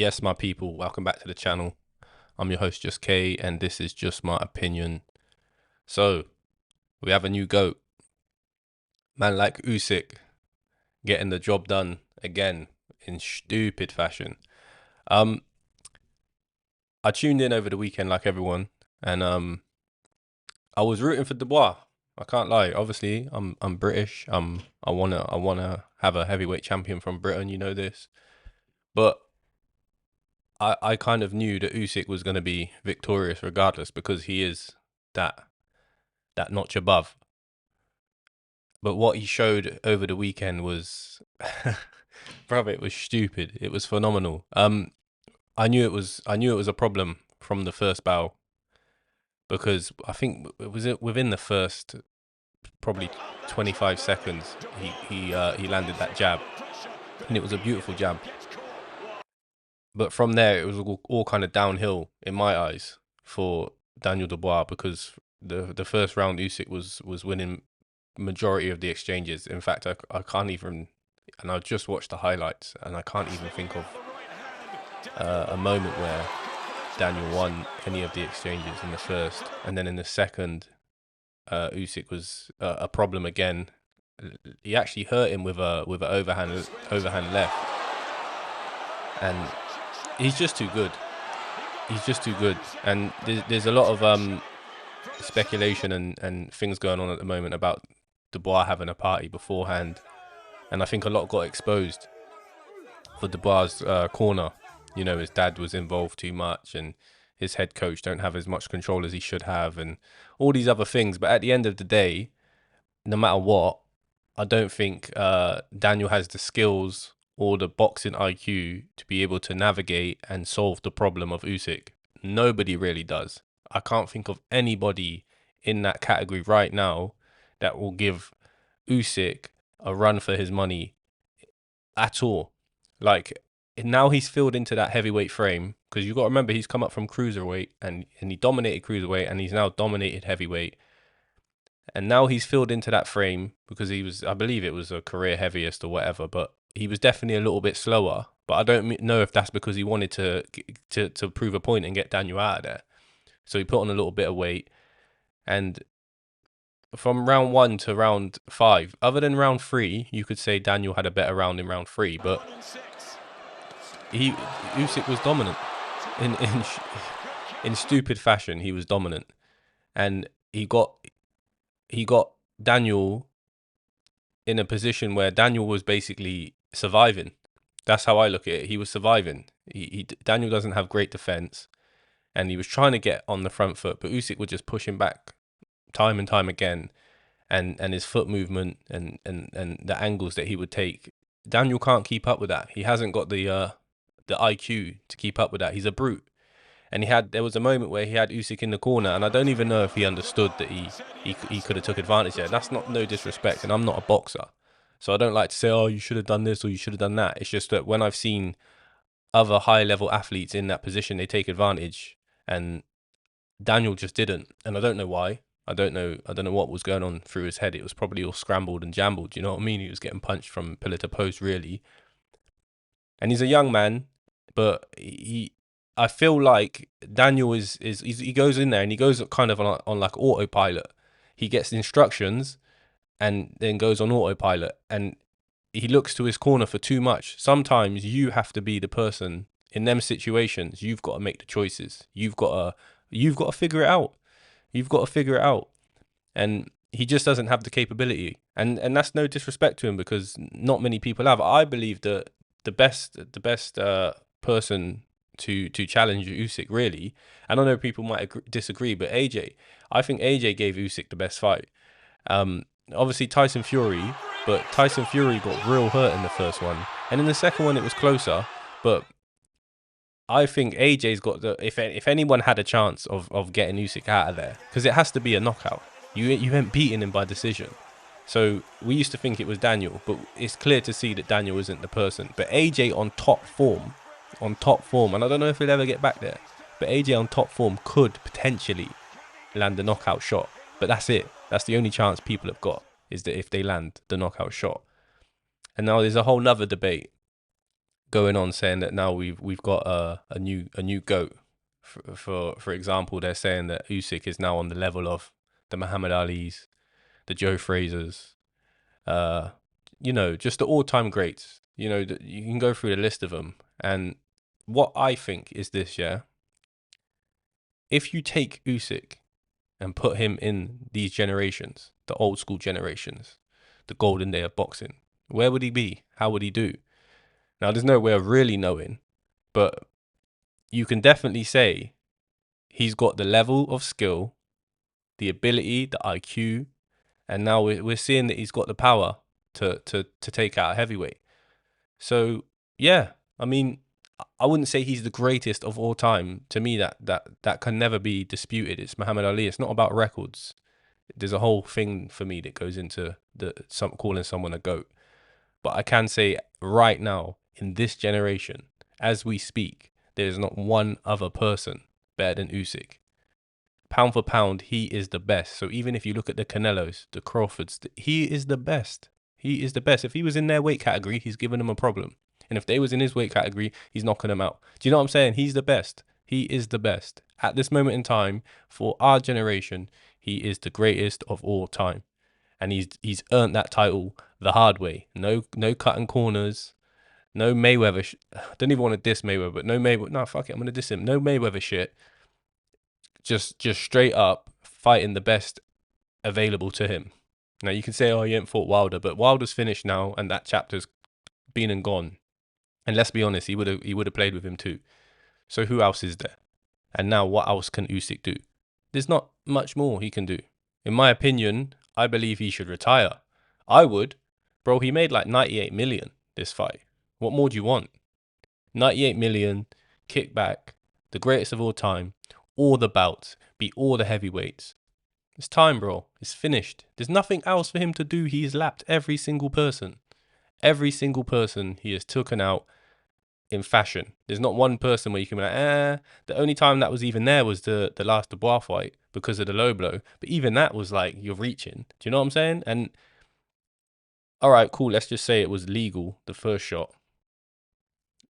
Yes, my people, welcome back to the channel. I'm your host, Just K, and this is just my opinion. So, we have a new GOAT. Man like Usyk getting the job done again in stupid fashion. Um, I tuned in over the weekend like everyone, and I was rooting for Dubois. I can't lie. Obviously, I'm British. I wanna have a heavyweight champion from Britain. You know this, but I kind of knew that Usyk was going to be victorious regardless because he is that that notch above. But what he showed over the weekend was, bro, it was stupid. It was phenomenal. I knew it was a problem from the first bow because I think it was within the first probably 25 seconds he landed that jab, and it was a beautiful jab. But from there, it was all kind of downhill in my eyes for Daniel Dubois because the first round Usyk was winning majority of the exchanges. In fact, I can't even, and I just watched the highlights, and I can't even think of a moment where Daniel won any of the exchanges in the first, and then in the second, Usyk was a problem again. He actually hurt him with a overhand left, and he's just too good. He's just too good, and there's a lot of speculation and things going on at the moment about Dubois having a party beforehand, and I think a lot got exposed for Dubois' corner. You know, his dad was involved too much, and his head coach don't have as much control as he should have, and all these other things. But at the end of the day, no matter what, I don't think Daniel has the skills or the boxing IQ to be able to navigate and solve the problem of Usyk. Nobody really does. I can't think of anybody in that category right now that will give Usyk a run for his money at all. Like, now he's filled into that heavyweight frame because you've got to remember he's come up from cruiserweight and he dominated cruiserweight and he's now dominated heavyweight. And now he's filled into that frame because he was, I believe it was a career heaviest or whatever, but he was definitely a little bit slower. But I don't know if that's because he wanted to prove a point and get Daniel out of there. So he put on a little bit of weight. And from round 1 to round 5, other than round 3, you could say Daniel had a better round in round 3, but Usyk was dominant in stupid fashion. He was dominant, and he got Daniel in a position where Daniel was basically surviving. That's how I look at it. He was surviving. Daniel doesn't have great defense, and he was trying to get on the front foot, but Usyk would just push him back time and time again, and his foot movement and the angles that he would take. Daniel can't keep up with that. He hasn't got the IQ to keep up with that. He's a brute. And there was a moment where he had Usyk in the corner, and I don't even know if he understood that he could have took advantage there. That's not no disrespect, and I'm not a boxer, so I don't like to say, oh, you should have done this or you should have done that. It's just that when I've seen other high level athletes in that position, they take advantage, and Daniel just didn't, and I don't know why. I don't know what was going on through his head. It was probably all scrambled and jambled. You know what I mean? He was getting punched from pillar to post, really. And he's a young man, but I feel like Daniel he goes in there and he goes kind of on like autopilot. He gets instructions and then goes on autopilot, and he looks to his corner for too much. Sometimes you have to be the person in them situations. You've got to make the choices. You've got to figure it out. You've got to figure it out. And he just doesn't have the capability. And that's no disrespect to him because not many people have. I believe that the best person to challenge Usyk, really. And I know people might disagree, but I think AJ gave Usyk the best fight. Obviously Tyson Fury, but Tyson Fury got real hurt in the first one, and in the second one it was closer. But I think AJ's got if anyone had a chance of getting Usyk out of there, because it has to be a knockout. You ain't beating him by decision. So we used to think it was Daniel, but it's clear to see that Daniel isn't the person. But AJ on top form, and I don't know if he'll ever get back there, but AJ on top form could potentially land the knockout shot. But that's it. That's the only chance people have got, is that if they land the knockout shot. And now there's a whole nother debate going on saying that now we've got a new goat. For example, they're saying that Usyk is now on the level of the Muhammad Ali's, the Joe Frazers, uh, just the all-time greats. You can go through the list of them. And what I think is this, yeah. If you take Usyk and put him in these generations, the old school generations, the golden day of boxing, where would he be? How would he do? Now, there's no way of really knowing, but you can definitely say he's got the level of skill, the ability, the IQ, and now we're seeing that he's got the power to take out a heavyweight. So yeah, I mean, I wouldn't say he's the greatest of all time. To me, that can never be disputed. It's Muhammad Ali. It's not about records. There's a whole thing for me that goes into calling someone a GOAT. But I can say right now, in this generation, as we speak, there is not one other person better than Usyk. Pound for pound, he is the best. So even if you look at the Canelos, the Crawfords, he is the best. He is the best. If he was in their weight category, he's giving them a problem. And if they was in his weight category, he's knocking them out. Do you know what I'm saying? He's the best. He is the best. At this moment in time, for our generation, he is the greatest of all time. And he's earned that title the hard way. No cutting corners. No Mayweather. I don't even want to diss Mayweather, but no Mayweather. No, fuck it. I'm going to diss him. No Mayweather shit. Just straight up fighting the best available to him. Now you can say, oh, he ain't fought Wilder, but Wilder's finished now, and that chapter's been and gone. And let's be honest, he would have played with him too. So who else is there? And now what else can Usyk do? There's not much more he can do. In my opinion, I believe he should retire. I would. Bro, he made like 98 million this fight. What more do you want? 98 million, kickback, the greatest of all time, all the bouts, beat all the heavyweights. It's time, bro. It's finished. There's nothing else for him to do. He's lapped every single person. Every single person he has taken out in fashion. There's not one person where you can be like, The only time that was even there was the last Dubois fight because of the low blow. But even that was like, you're reaching. Do you know what I'm saying? And all right, cool. Let's just say it was legal, the first shot.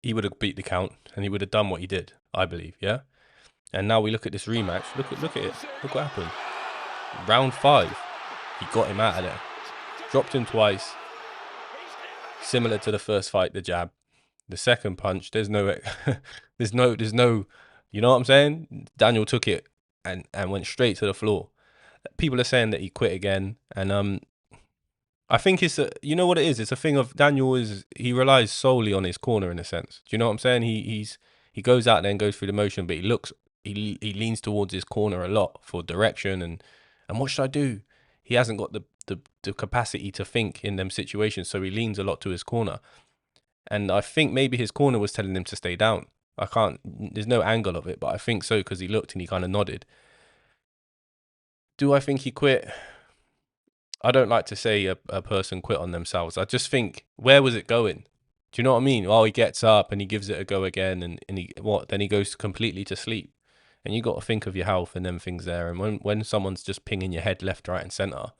He would have beat the count and he would have done what he did, I believe, yeah? And now we look at this rematch. Look at it. Look what happened. Round 5, he got him out of there. Dropped him twice. Similar to the first fight, the jab. The second punch, there's no, you know what I'm saying? Daniel took it and went straight to the floor. People are saying that he quit again, and I think you know what it is? It's a thing of Daniel he relies solely on his corner in a sense. Do you know what I'm saying? He goes out there and goes through the motion, but he leans towards his corner a lot for direction and what should I do? He hasn't got the capacity to think in them situations, so he leans a lot to his corner. And I think maybe his corner was telling him to stay down. There's no angle of it, but I think so because he looked and he kind of nodded. Do I think he quit? I don't like to say a person quit on themselves. I just think, where was it going? Do you know what I mean? Oh, he gets up and he gives it a go again, and then he goes completely to sleep. And you got to think of your health and them things there. And when someone's just pinging your head left, right, and center,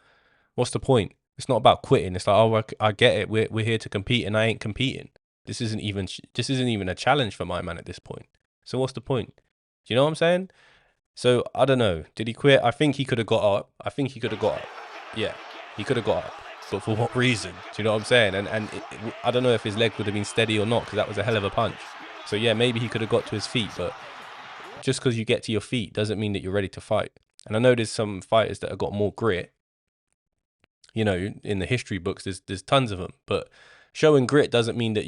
what's the point? It's not about quitting. It's like, oh, I get it. We're here to compete, and I ain't competing. This isn't even a challenge for my man at this point. So what's the point? Do you know what I'm saying? So I don't know. Did he quit? I think he could have got up. Yeah, he could have got up. But for what reason? Do you know what I'm saying? And I don't know if his leg would have been steady or not, because that was a hell of a punch. So yeah, maybe he could have got to his feet, but just because you get to your feet doesn't mean that you're ready to fight. And I know there's some fighters that have got more grit. You know, in the history books, there's tons of them. But showing grit doesn't mean that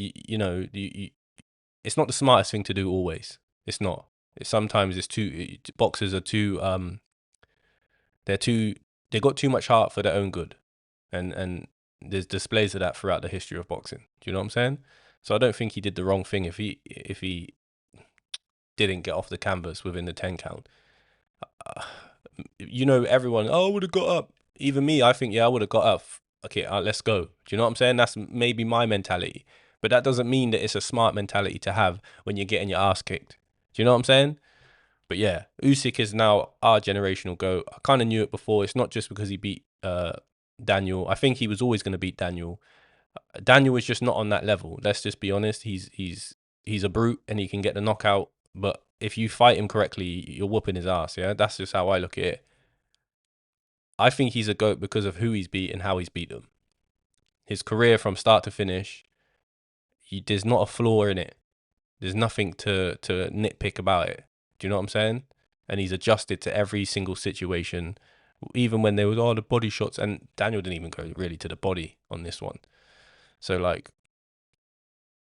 it's not the smartest thing to do always. It's not. Sometimes boxers are they got too much heart for their own good. And there's displays of that throughout the history of boxing. Do you know what I'm saying? So I don't think he did the wrong thing if he didn't get off the canvas within the 10 count. Everyone, I would have got up. Even me, I think, I would have got up. Okay, let's go. Do you know what I'm saying? That's maybe my mentality. But that doesn't mean that it's a smart mentality to have when you're getting your ass kicked. Do you know what I'm saying? But yeah, Usyk is now our generational GOAT. I kind of knew it before. It's not just because he beat Daniel. I think he was always going to beat Daniel. Daniel is just not on that level. Let's just be honest. He's a brute and he can get the knockout. But if you fight him correctly, you're whooping his ass. Yeah, that's just how I look at it. I think he's a GOAT because of who he's beat and how he's beat them. His career from start to finish, there's not a flaw in it. There's nothing to nitpick about it. Do you know what I'm saying? And he's adjusted to every single situation, even when there was all the body shots. And Daniel didn't even go really to the body on this one. So like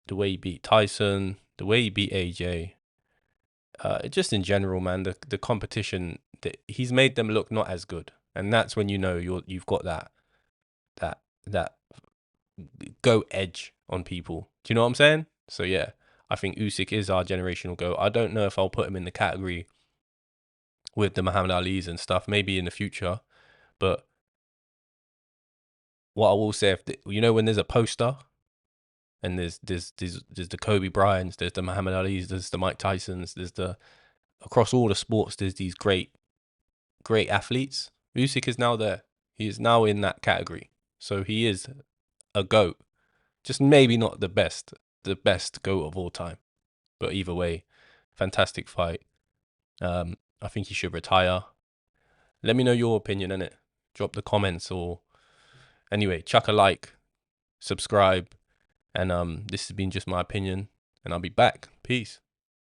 the way he beat Tyson, the way he beat AJ, just in general, man, the competition that he's made them look not as good, and that's when you know you've got that go edge on people. Do you know what I'm saying? So yeah, I think Usyk is our generational GOAT. I don't know if I'll put him in the category with the Muhammad Ali's and stuff, maybe in the future. But what I will say, when there's a poster and there's the Kobe Bryants, there's the Muhammad Ali's, there's the Mike Tysons, across all the sports, there's these great athletes. Usyk is now there. He is now in that category. So he is a GOAT. Just maybe not the best GOAT of all time. But either way, fantastic fight. I think he should retire. Let me know your opinion on it. Drop the comments, or anyway, chuck a like, subscribe, and this has been just my opinion, and I'll be back. Peace.